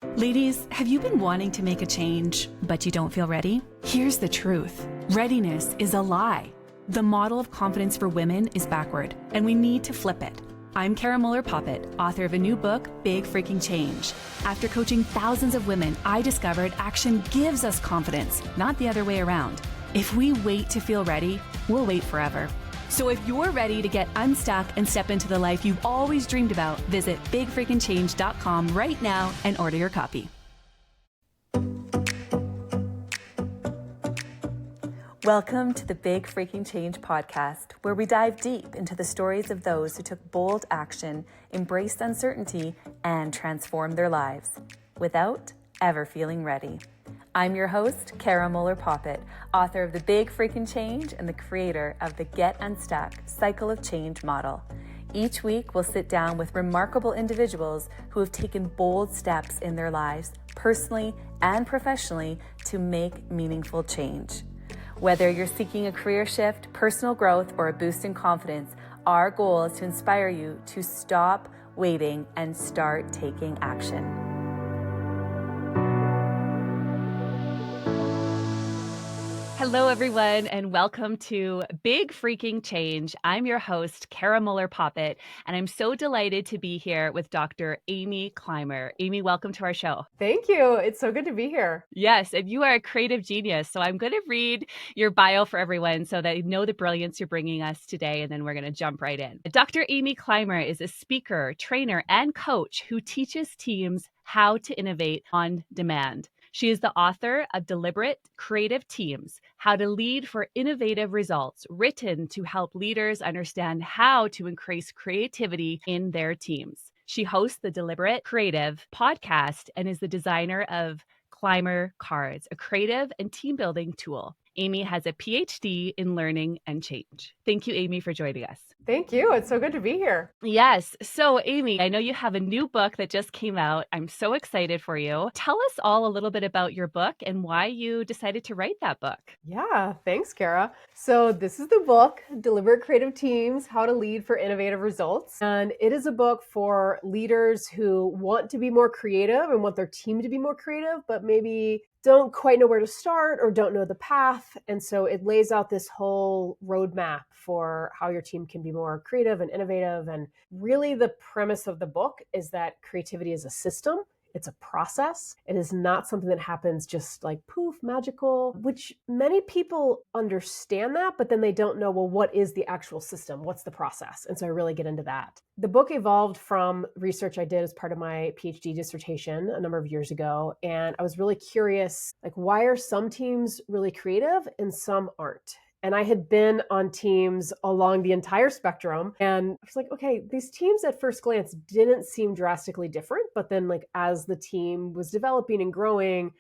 Ladies, have you been wanting to make a change, but you don't feel ready? Here's the truth. Readiness is a lie. The model of confidence for women is backward, and we need to flip it. I'm Cara Moeller Poppitt, author of a new book, Big Freaking Change. After coaching thousands of women, I discovered action gives us confidence, not the other way around. If we wait to feel ready, we'll wait forever. So if you're ready to get unstuck and step into the life you've always dreamed about, visit bigfreakinchange.com right now and order your copy. Welcome to the Big Freaking Change podcast, where we dive deep into the stories of those who took bold action, embraced uncertainty, and transformed their lives without ever feeling ready. I'm your host, Cara Moeller Poppitt, author of The Big Freaking Change and the creator of the Get Unstuck Cycle of Change model. Each week, we'll sit down with remarkable individuals who have taken bold steps in their lives, personally and professionally, to make meaningful change. Whether you're seeking a career shift, personal growth, or a boost in confidence, our goal is to inspire you to stop waiting and start taking action. Hello, everyone, and welcome to Big Freaking Change. I'm your host, Cara Moeller Poppitt, and I'm so delighted to be here with Dr. Amy Climer. Amy, welcome to our show. Thank you. It's so good to be here. Yes, and you are a creative genius. So I'm going to read your bio for everyone so that you know the brilliance you're bringing us today, and then we're going to jump right in. Dr. Amy Climer is a speaker, trainer, and coach who teaches teams how to innovate on demand. She is the author of Deliberate Creative Teams, How to Lead for Innovative Results, written to help leaders understand how to increase creativity in their teams. She hosts the Deliberate Creative podcast and is the designer of Climer cards, a creative and team building tool. Amy has a PhD in learning and change. Thank you, Amy, for joining us. Thank you. It's so good to be here. Yes. So, Amy, I know you have a new book that just came out. I'm so excited for you. Tell us all a little bit about your book and why you decided to write that book. Yeah, thanks, Cara. So this is the book, Deliberate Creative Teams, How to Lead for Innovative Results. And it is a book for leaders who want to be more creative and want their team to be more creative, but maybe don't quite know where to start or don't know the path. And so it lays out this whole roadmap for how your team can be more creative and innovative. And really the premise of the book is that creativity is a system. It's a process. It is not something that happens just like poof, magical, which many people understand that, but then they don't know, well, what is the actual system? What's the process? And so I really get into that. The book evolved from research I did as part of my PhD dissertation a number of years ago. And I was really curious, like, why are some teams really creative and some aren't? And I had been on teams along the entire spectrum. And I was like, okay, these teams at first glance didn't seem drastically different. But then like as the team was developing and growing,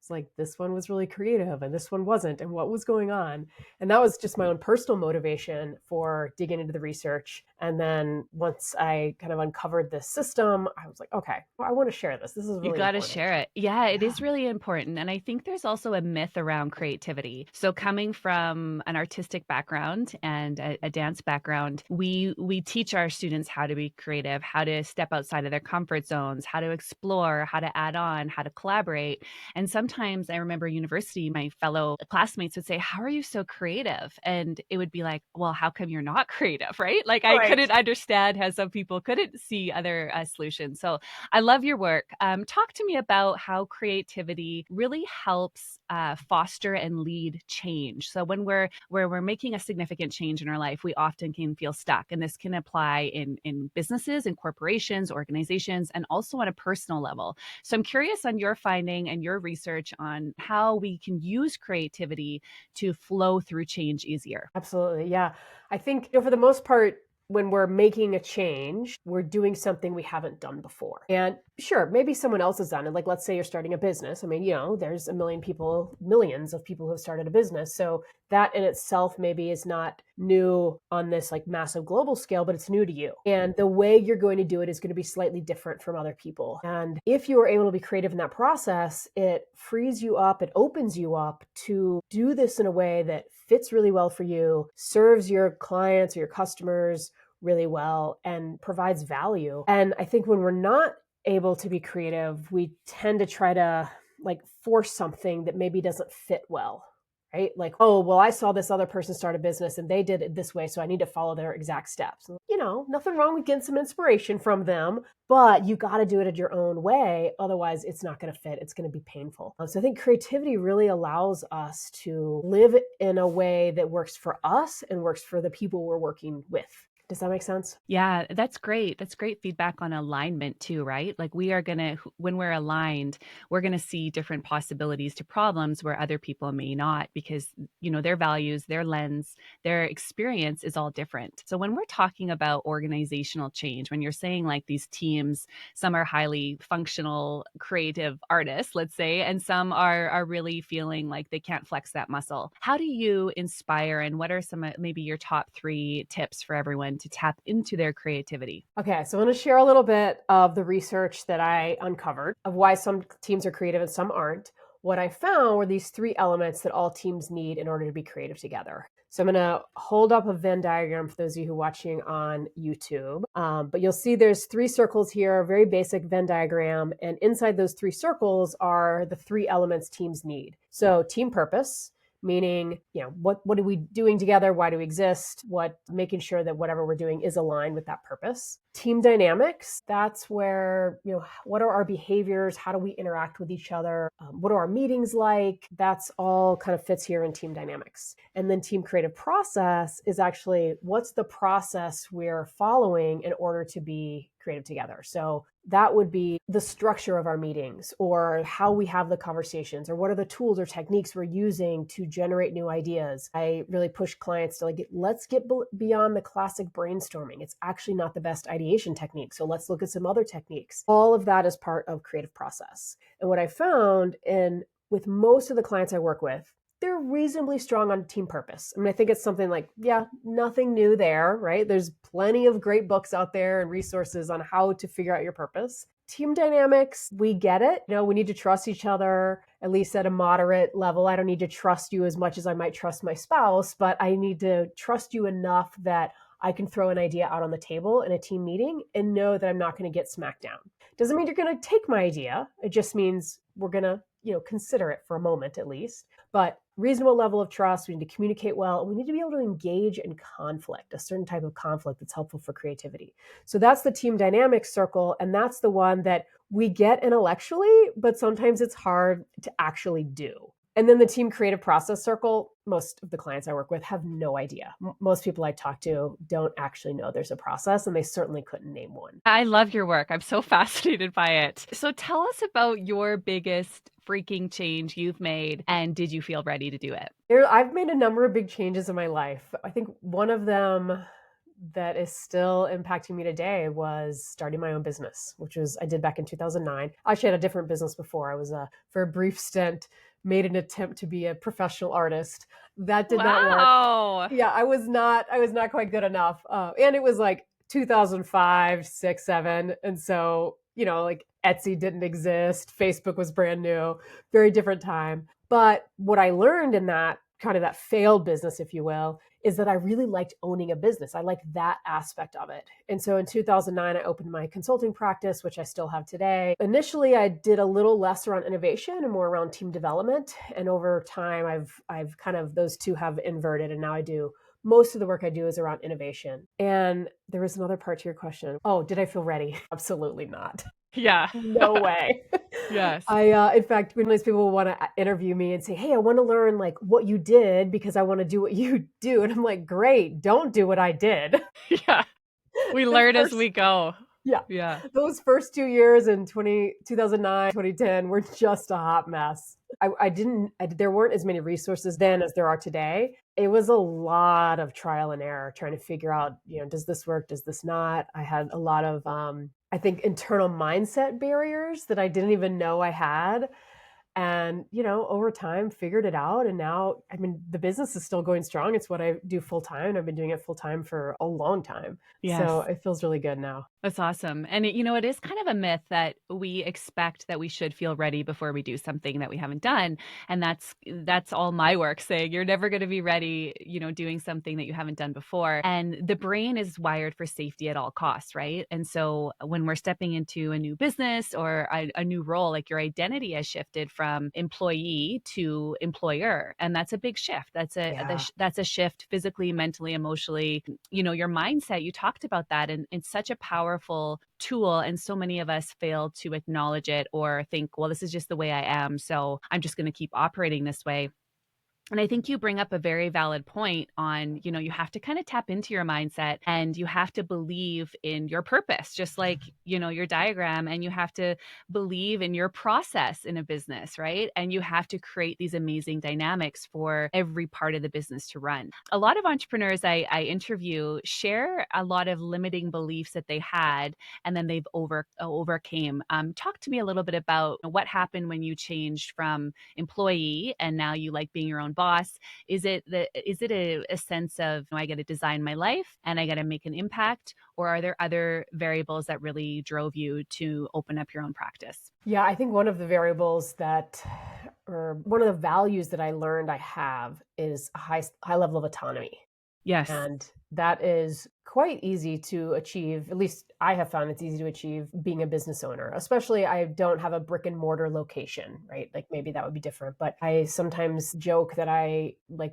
it's like this one was really creative and this one wasn't. And what was going on? And that was just my own personal motivation for digging into the research. And then once I kind of uncovered this system, I was like, okay, well, I want to share this. This is really You got to important. share it. Yeah, it is really important. And I think there's also a myth around creativity. So coming from an artistic background and a dance background, we teach our students how to be creative, how to step outside of their comfort zones, how to explore, how to add on, how to collaborate. And sometimes I remember university, my fellow classmates would say, how are you so creative? And it would be like, well, how come you're not creative, right? Like I couldn't understand how some people couldn't see other solutions. So I love your work. Talk to me about how creativity really helps foster and lead change. So when we're making a significant change in our life, we often can feel stuck. And this can apply in businesses, in corporations, organizations, and also on a personal level. So I'm curious on your finding and your research on how we can use creativity to flow through change easier. Absolutely. Yeah. I think, for the most part, when we're making a change, we're doing something we haven't done before. And sure, maybe someone else has done it. Like, let's say you're starting a business. I mean, there's millions of people who have started a business. So that in itself maybe is not new on this like massive global scale, but it's new to you. And the way you're going to do it is going to be slightly different from other people. And if you are able to be creative in that process, it frees you up, it opens you up to do this in a way that fits really well for you, serves your clients or your customers really well, and provides value. And I think when we're not able to be creative, we tend to try to like force something that maybe doesn't fit well, right? Like, oh, well, I saw this other person start a business and they did it this way, so I need to follow their exact steps. Nothing wrong with getting some inspiration from them, but you got to do it in your own way. Otherwise, it's not going to fit. It's going to be painful. So I think creativity really allows us to live in a way that works for us and works for the people we're working with. Does that make sense? Yeah, that's great. That's great feedback on alignment too, right? Like we are going to, when we're aligned, we're going to see different possibilities to problems where other people may not because, their values, their lens, their experience is all different. So when we're talking about organizational change, when you're saying like these teams, some are highly functional, creative artists, let's say, and some are really feeling like they can't flex that muscle. How do you inspire and what are some maybe your top 3 tips for everyone to tap into their creativity? Okay, so I'm going to share a little bit of the research that I uncovered of why some teams are creative and some aren't. What I found were these 3 elements that all teams need in order to be creative together. So I'm going to hold up a Venn diagram for those of you who are watching on YouTube. But you'll see there's 3 circles here, a very basic Venn diagram. And inside those 3 circles are the 3 elements teams need. So team purpose, meaning, what are we doing together? Why do we exist? Making sure that whatever we're doing is aligned with that purpose. Team dynamics, that's where, what are our behaviors? How do we interact with each other? What are our meetings like? That's all kind of fits here in team dynamics. And then team creative process is actually what's the process we're following in order to be creative together. So that would be the structure of our meetings or how we have the conversations or what are the tools or techniques we're using to generate new ideas. I really push clients to let's get beyond the classic brainstorming. It's actually not the best ideation technique. So let's look at some other techniques. All of that is part of creative process. And what I found with most of the clients I work with, they're reasonably strong on team purpose. I mean, I think it's something like, nothing new there, right? There's plenty of great books out there and resources on how to figure out your purpose. Team dynamics, we get it. We need to trust each other, at least at a moderate level. I don't need to trust you as much as I might trust my spouse, but I need to trust you enough that I can throw an idea out on the table in a team meeting and know that I'm not going to get smacked down. Doesn't mean you're going to take my idea. It just means we're going to, consider it for a moment at least. But reasonable level of trust, we need to communicate well. We need to be able to engage in conflict, a certain type of conflict that's helpful for creativity. So that's the team dynamics circle. And that's the one that we get intellectually, but sometimes it's hard to actually do. And then the team creative process circle, most of the clients I work with have no idea. Most people I talk to don't actually know there's a process, and they certainly couldn't name one. I love your work. I'm so fascinated by it. So tell us about your biggest freaking change you've made, and did you feel ready to do it? I've made a number of big changes in my life. I think one of them that is still impacting me today was starting my own business, which I did back in 2009. I actually had a different business before. I was for a brief stint, made an attempt to be a professional artist. That did not work. Yeah, I was not quite good enough. And it was like 2005, 6, 7. And so, Etsy didn't exist. Facebook was brand new, very different time. But what I learned in that kind of that failed business, if you will, is that I really liked owning a business. I liked that aspect of it. And so in 2009, I opened my consulting practice, which I still have today. Initially, I did a little less around innovation and more around team development. And over time, I've kind of, those two have inverted. And now most of the work I do is around innovation. And there was another part to your question. Oh, did I feel ready? Absolutely not. Yeah. No way. Yes. In fact, when these people want to interview me and say, hey, I want to learn what you did because I want to do what you do. And I'm like, great, don't do what I did. Yeah. We learn as we go. Yeah. Yeah. Those first 2 years in 2009, 2010 were just a hot mess. There weren't as many resources then as there are today. It was a lot of trial and error trying to figure out, does this work? Does this not? I had a lot of, I think, internal mindset barriers that I didn't even know I had. And, over time figured it out. And now, the business is still going strong. It's what I do full time. I've been doing it full time for a long time. Yes. So it feels really good now. That's awesome. And it is kind of a myth that we expect that we should feel ready before we do something that we haven't done. And that's all my work saying you're never going to be ready, doing something that you haven't done before. And the brain is wired for safety at all costs, right? And so when we're stepping into a new business or a new role, like your identity has shifted from employee to employer. And that's a big shift. Yeah. That's a shift physically, mentally, emotionally, your mindset. You talked about that, and it's such a powerful tool, and so many of us fail to acknowledge it or think, well, this is just the way I am, so I'm just going to keep operating this way. And I think you bring up a very valid point on, you have to kind of tap into your mindset, and you have to believe in your purpose, just like, your diagram, and you have to believe in your process in a business, right? And you have to create these amazing dynamics for every part of the business to run. A lot of entrepreneurs I interview share a lot of limiting beliefs that they had, and then they've overcame. Talk to me a little bit about what happened when you changed from employee and now you like being your own boss. Is it a sense of, I got to design my life and I got to make an impact, or are there other variables that really drove you to open up your own practice? Yeah, I think one of the variables or one of the values that I learned I have is a high level of autonomy. Yes. And that is quite easy to achieve. At least I have found it's easy to achieve being a business owner, especially I don't have a brick and mortar location, right? Like maybe that would be different. But I sometimes joke that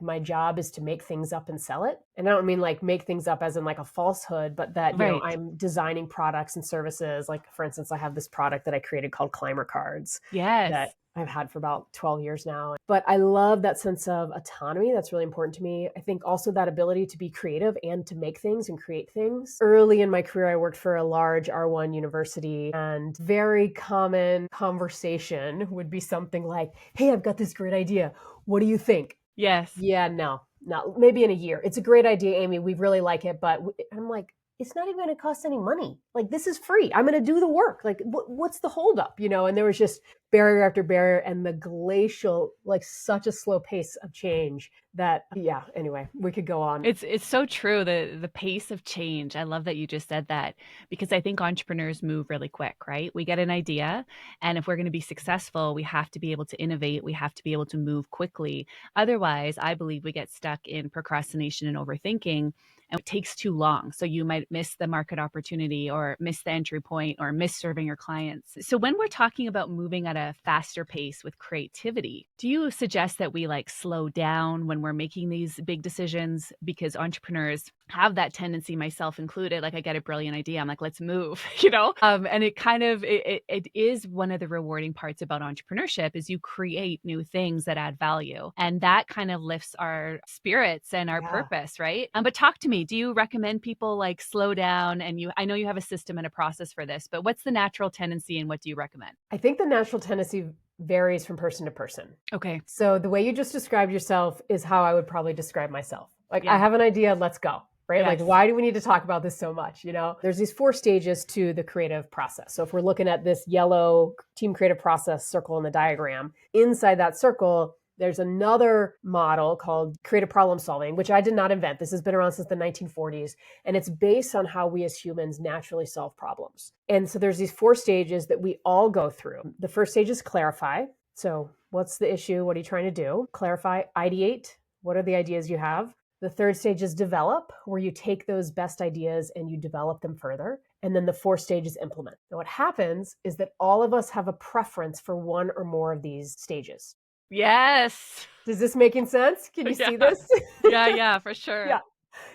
my job is to make things up and sell it. And I don't mean like make things up as in like a falsehood, but that, Right. I'm designing products and services. Like for instance, I have this product that I created called Climer cards that Yes. I've had for about 12 years now. But I love that sense of autonomy. That's really important to me. I think also that ability to be creative and to make things and create things. Early in my career, I worked for a large R1 university, and very common conversation would be something like, hey, I've got this great idea. What do you think? Yes. Yeah, no, not maybe in a year. It's a great idea, Amy. We really like it. But I'm like, it's not even going to cost any money. Like, this is free. I'm going to do the work. Like, what's the holdup? And there was just barrier after barrier, and the glacial, like such a slow pace of change that, yeah, anyway, we could go on. It's so true. The pace of change. I love that you just said that, because I think entrepreneurs move really quick, right? We get an idea, and if we're going to be successful, we have to be able to innovate. We have to be able to move quickly. Otherwise, I believe we get stuck in procrastination and overthinking, and it takes too long. So you might miss the market opportunity, or miss the entry point, or miss serving your clients. So when we're talking about moving at a faster pace with creativity, do you suggest that we like slow down when we're making these big decisions? Because entrepreneurs have that tendency, myself included. Like, I get a brilliant idea, I'm like, let's move, and it is one of the rewarding parts about entrepreneurship is you create new things that add value, and that kind of lifts our spirits and our Yeah. purpose, right? But talk to me, do you recommend people like slow down? And I know you have a system and a process for this, but what's the natural tendency and what do you recommend? I think the natural tendency varies from person to person. Okay. So the way you just described yourself is how I would probably describe myself. Like, I Yeah. have an idea, let's go. Right? Like, Yes. why do we need to talk about this so much? There's these 4 stages to the creative process. So if we're looking at this yellow team creative process circle in the diagram, inside that circle, there's another model called creative problem solving, which I did not invent. This has been around since the 1940s, and it's based on how we as humans naturally solve problems. And so there's these 4 stages that we all go through. The first stage is clarify. So what's the issue? What are you trying to do? Clarify. Ideate. What are the ideas you have? The third stage is develop, where you take those best ideas and you develop them further. And then the 4th stage is implement. Now, what happens is that all of us have a preference for one or more of these stages. Yes. Does this making sense? Can you see Yeah. this? Yeah, for sure. Yeah.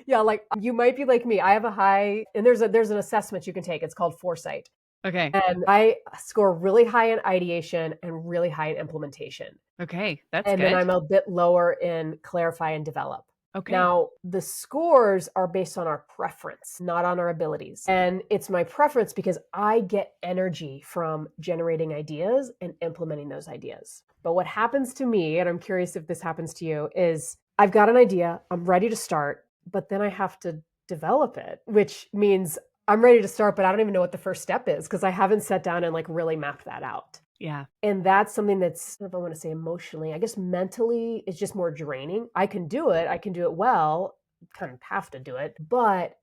Yeah, like you might be like me. I have a high, and there's an assessment you can take. It's called foresight. Okay. And I score really high in ideation and really high in implementation. Okay. That's And then good. I'm a bit lower in clarify and develop. Okay. Now, the scores are based on our preference, not on our abilities. And it's my preference because I get energy from generating ideas and implementing those ideas. But what happens to me, and I'm curious if this happens to you, is I've got an idea, I'm ready to start, but then I have to develop it, which means I'm ready to start, but I don't even know what the first step is because I haven't sat down and like really mapped that out. Yeah. And that's something that's, I don't know if I want to say emotionally, I guess mentally it's just more draining. I can do it well, kind of have to do it, but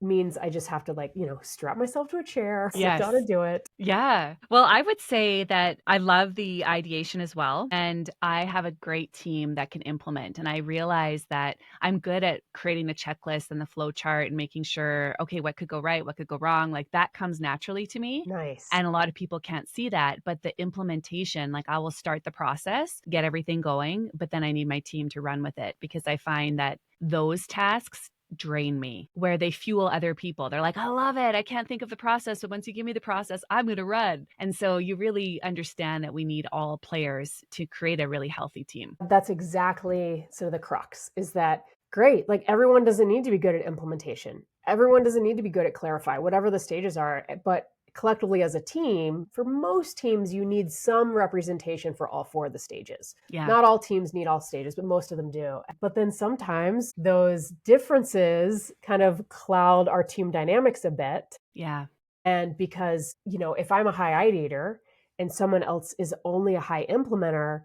means I just have to strap myself to a chair, sit Yes. down and do it. Yeah. Well, I would say that I love the ideation as well. And I have a great team that can implement. And I realize that I'm good at creating the checklist and the flow chart and making sure, okay, what could go right? What could go wrong? Like that comes naturally to me. Nice. And a lot of people can't see that. But the implementation, like I will start the process, get everything going, but then I need my team to run with it because I find that those tasks drain me where they fuel other people. They're like, I love it. I can't think of the process. So once you give me the process, I'm going to run. And so you really understand that we need all players to create a really healthy team. That's exactly sort of the crux is that great. Like everyone doesn't need to be good at implementation. Everyone doesn't need to be good at clarify, whatever the stages are. But collectively as a team, for most teams, you need some representation for all four of the stages. Yeah. Not all teams need all stages, but most of them do. But then sometimes those differences kind of cloud our team dynamics a bit. Yeah. And because, if I'm a high ideator and someone else is only a high implementer,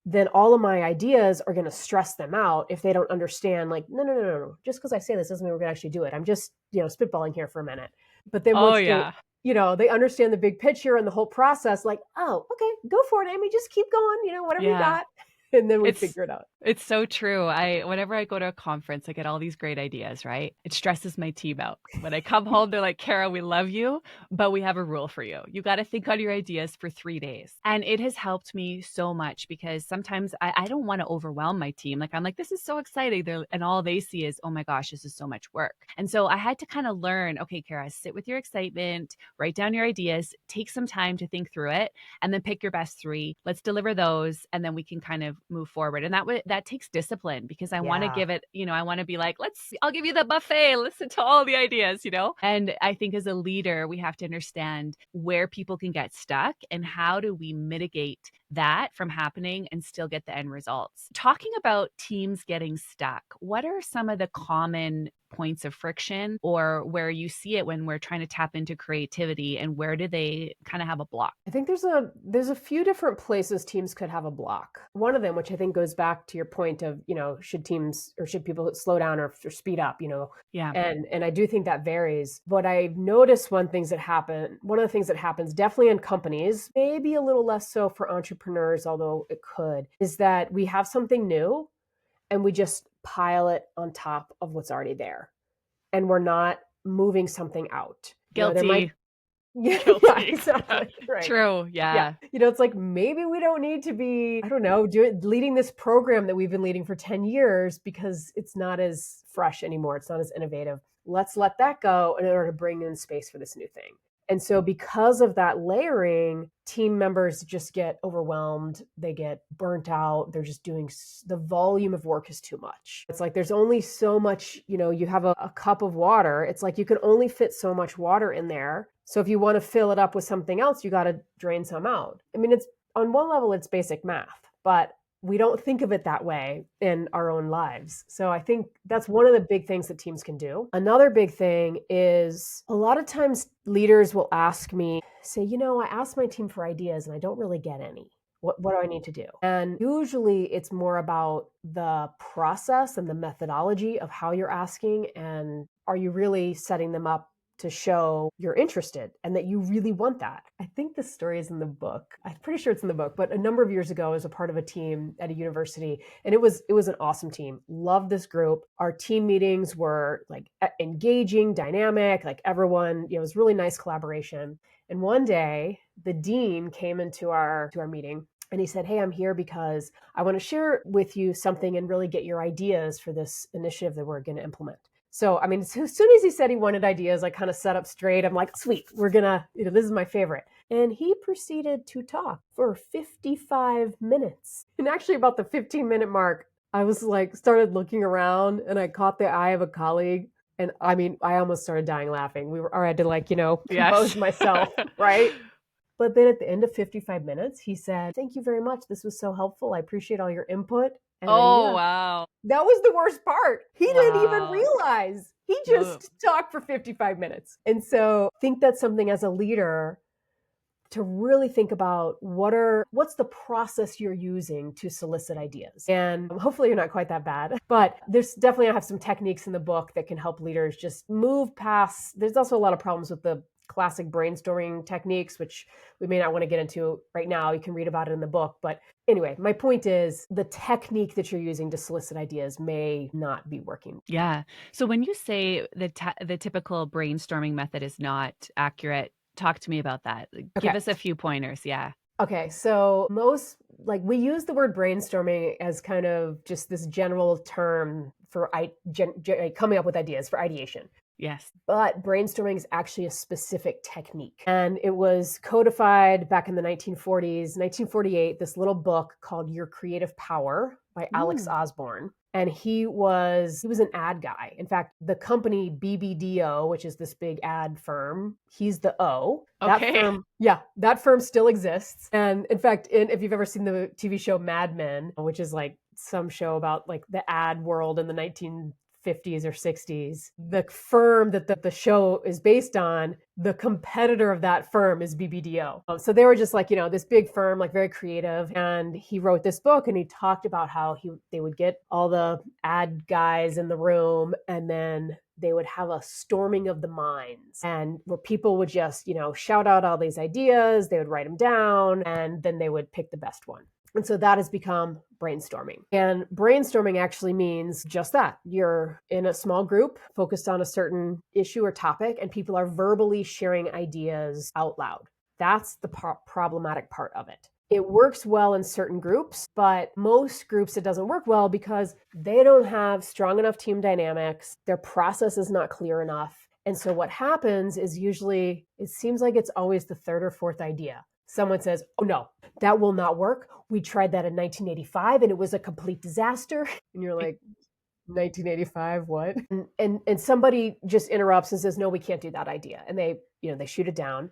then all of my ideas are going to stress them out if they don't understand, like, no. Just because I say this doesn't mean we're going to actually do it. I'm just, spitballing here for a minute. But then once they understand the big picture and the whole process, like, oh, okay, go for it, Amy. Just keep going, whatever you got. And then we figure it out. It's so true. Whenever I go to a conference, I get all these great ideas, right? It stresses my team out. When I come home, they're like, Cara, we love you, but we have a rule for you. You got to think on your ideas for 3 days. And it has helped me so much because sometimes I don't want to overwhelm my team. Like, I'm like, this is so exciting. And all they see is, oh my gosh, this is so much work. And so I had to kind of learn, okay, Cara, sit with your excitement, write down your ideas, take some time to think through it, and then pick your best 3. Let's deliver those. And then we can kind of move forward. And that takes discipline because I want to give it, I want to be like, I'll give you the buffet, listen to all the ideas, And I think as a leader, we have to understand where people can get stuck and how do we mitigate that from happening and still get the end results. Talking about teams getting stuck, what are some of the common points of friction or where you see it when we're trying to tap into creativity, and where do they kind of have a block? I think there's a few different places teams could have a block. One of them, which I think goes back to your point of, should people slow down or speed up, Yeah. And I do think that varies. But I've noticed one of the things that happens definitely in companies, maybe a little less so for entrepreneurs, although it could, is that we have something new and we just pile it on top of what's already there. And we're not moving something out. Guilty. Yeah, exactly. Right. True. Yeah. It's like maybe we don't need to be, I don't know, leading this program that we've been leading for 10 years because it's not as fresh anymore. It's not as innovative. Let's let that go in order to bring in space for this new thing. And so because of that layering, team members just get overwhelmed. They get burnt out. They're just doing, the volume of work is too much. It's like there's only so much, you have a cup of water. It's like you can only fit so much water in there. So if you want to fill it up with something else, you got to drain some out. I mean, it's on one level, it's basic math, but we don't think of it that way in our own lives. So I think that's one of the big things that teams can do. Another big thing is a lot of times leaders will ask me, say, I asked my team for ideas and I don't really get any. What do I need to do? And usually it's more about the process and the methodology of how you're asking, and are you really setting them up to show you're interested and that you really want that. I think this story is in the book. I'm pretty sure it's in the book, but a number of years ago, I was a part of a team at a university, and it was an awesome team. Loved this group. Our team meetings were like engaging, dynamic, like everyone, it was really nice collaboration. And one day the dean came into our meeting and he said, hey, I'm here because I want to share with you something and really get your ideas for this initiative that we're going to implement. So, I mean, as soon as he said he wanted ideas, I kind of sat up straight. I'm like, sweet, we're gonna, this is my favorite. And he proceeded to talk for 55 minutes. And actually about the 15-minute mark, I was like, started looking around and I caught the eye of a colleague. And I mean, I almost started dying laughing. I had to compose myself, right? But then at the end of 55 minutes, he said, thank you very much. This was so helpful. I appreciate all your input. And wow. That was the worst part. He didn't even realize. He just talked for 55 minutes. And so I think that's something as a leader, to really think about what's the process you're using to solicit ideas. And hopefully you're not quite that bad, but there's definitely, I have some techniques in the book that can help leaders just move past. There's also a lot of problems with the classic brainstorming techniques, which we may not want to get into right now. You can read about it in the book. But anyway, my point is the technique that you're using to solicit ideas may not be working. Yeah. So when you say the typical brainstorming method is not accurate, talk to me about that. Give Okay. us a few pointers. Yeah. Okay, so we use the word brainstorming as kind of just this general term for coming up with ideas, for ideation. Yes. But brainstorming is actually a specific technique. And it was codified back in the 1940s, 1948, this little book called Your Creative Power by Alex Osborne. And he was an ad guy. In fact, the company BBDO, which is this big ad firm, he's the O. Okay. That firm still exists. And in fact, if you've ever seen the TV show Mad Men, which is like some show about like the ad world in the 1950s or 60s, the firm that the show is based on, the competitor of that firm is BBDO. So they were just like, this big firm, like very creative. And he wrote this book and he talked about how they would get all the ad guys in the room and then they would have a storming of the minds, and where people would just, shout out all these ideas, they would write them down, and then they would pick the best one. And so that has become brainstorming. And brainstorming actually means just that. You're in a small group focused on a certain issue or topic, and people are verbally sharing ideas out loud. That's the problematic part of it. It works well in certain groups, but most groups it doesn't work well because they don't have strong enough team dynamics. Their process is not clear enough. And so what happens is usually, it seems like it's always the third or fourth idea. Someone says, oh no, that will not work. We tried that in 1985 and it was a complete disaster. And you're like, 1985, what? And somebody just interrupts and says, no, we can't do that idea. And they shoot it down.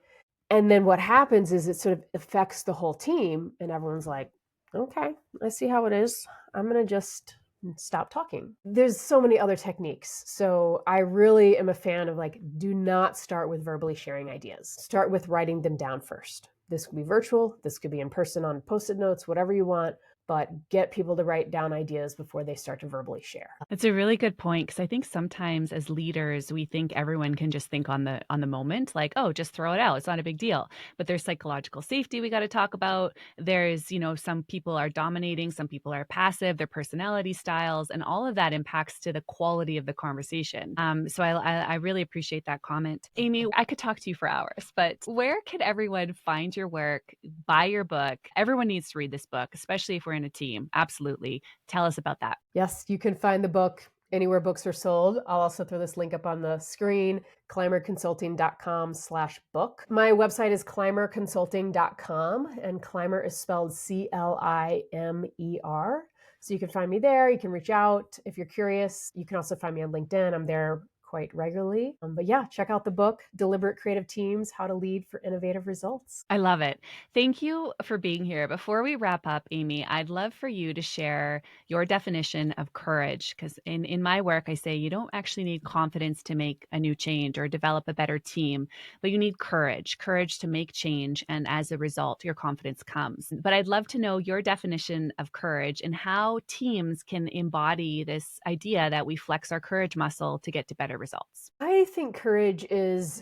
And then what happens is it sort of affects the whole team and everyone's like, okay, I see how it is. I'm going to just stop talking. There's so many other techniques. So I really am a fan of do not start with verbally sharing ideas. Start with writing them down first. This could be virtual. This could be in person on Post-it notes, whatever you want. But get people to write down ideas before they start to verbally share. That's a really good point, because I think sometimes as leaders, we think everyone can just think on the moment, like, oh, just throw it out. It's not a big deal. But there's psychological safety we got to talk about. There's, some people are dominating, some people are passive, their personality styles, and all of that impacts to the quality of the conversation. So I really appreciate that comment. Amy, I could talk to you for hours, but where can everyone find your work, buy your book? Everyone needs to read this book, especially if we're in a team. Absolutely. Tell us about that. Yes, you can find the book anywhere books are sold. I'll also throw this link up on the screen, climerconsulting.com/book. My website is climerconsulting.com, and Climer is spelled CLIMER. So you can find me there. You can reach out if you're curious. You can also find me on LinkedIn. I'm there quite regularly. But yeah, check out the book, Deliberate Creative Teams, How to Lead for Innovative Results. I love it. Thank you for being here. Before we wrap up, Amy, I'd love for you to share your definition of courage, because in my work, I say you don't actually need confidence to make a new change or develop a better team, but you need courage to make change. And as a result, your confidence comes. But I'd love to know your definition of courage and how teams can embody this idea that we flex our courage muscle to get to better results. I think courage is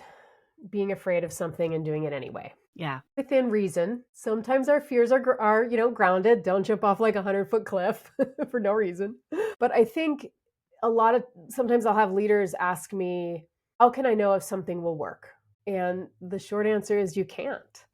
being afraid of something and doing it anyway. Yeah. Within reason. Sometimes our fears are grounded. Don't jump off like a 100-foot cliff for no reason. But I think sometimes I'll have leaders ask me, how can I know if something will work? And the short answer is you can't.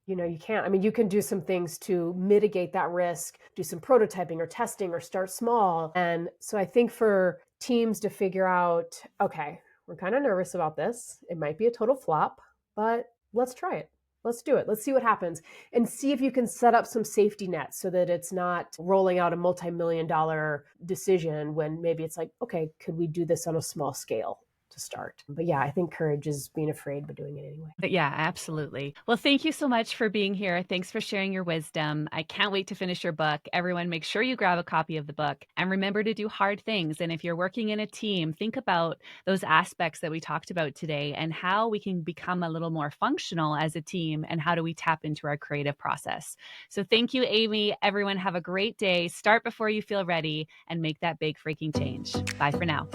You can't. I mean, you can do some things to mitigate that risk, do some prototyping or testing or start small. And so I think for teams to figure out, okay, we're kind of nervous about this. It might be a total flop, but let's try it. Let's do it. Let's see what happens and see if you can set up some safety nets so that it's not rolling out a multi-million-dollar decision when maybe it's like, okay, could we do this on a small scale to to start. But yeah, I think courage is being afraid, but doing it anyway. But yeah, absolutely. Well, thank you so much for being here. Thanks for sharing your wisdom. I can't wait to finish your book. Everyone, make sure you grab a copy of the book and remember to do hard things. And if you're working in a team, think about those aspects that we talked about today and how we can become a little more functional as a team and how do we tap into our creative process. So thank you, Amy. Everyone, have a great day. Start before you feel ready and make that big freaking change. Bye for now.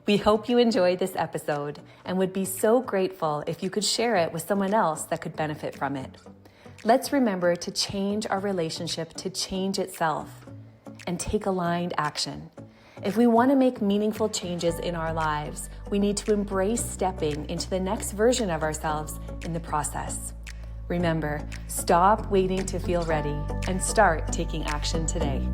We hope you enjoyed this episode and would be so grateful if you could share it with someone else that could benefit from it. Let's remember to change our relationship to change itself and take aligned action. If we want to make meaningful changes in our lives, we need to embrace stepping into the next version of ourselves in the process. Remember, stop waiting to feel ready and start taking action today.